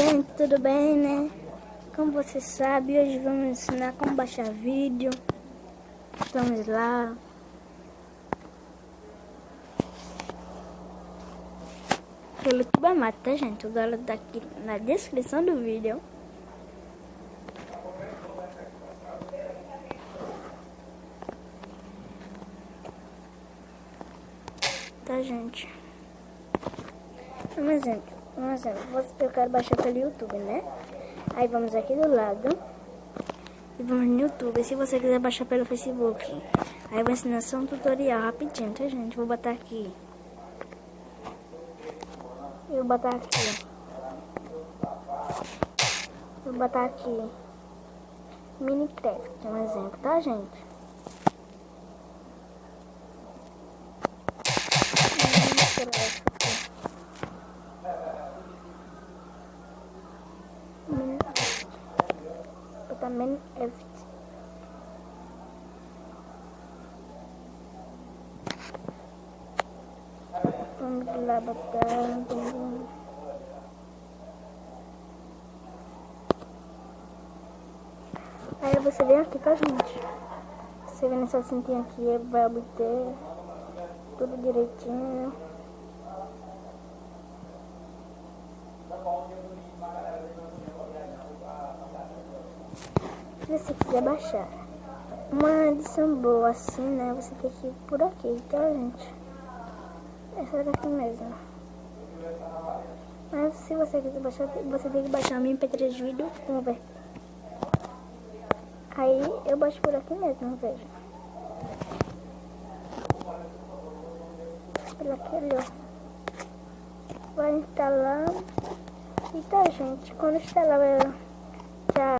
gente, tudo bem, né? Como você sabe, hoje vamos ensinar como baixar vídeo. Vamos lá. Pelo YouTube Mato, tá, gente? O galera tá aqui na descrição do vídeo. Tá, gente? Um exemplo. Eu quero baixar pelo YouTube, né? Aí vamos aqui do lado e vamos no YouTube. Se você quiser baixar pelo Facebook, aí eu vou ensinar só um tutorial rapidinho, tá, gente? Vou botar aqui. Vou botar aqui. Minecraft, um exemplo, tá, gente? Minecraft. Vamos lá botar. Aí você vem aqui, tá, gente? Você vem nessa cintinha aqui, vai obter tudo direitinho. Se você quiser baixar uma edição boa assim, né? Você tem que ir por aqui, tá, gente? Essa daqui mesmo. Mas se você quiser baixar, você tem que baixar o MP3 vídeo convert. Aí eu baixo por aqui mesmo, veja. Por aqui ali, ó. Vai instalar. E tá, gente, quando instalar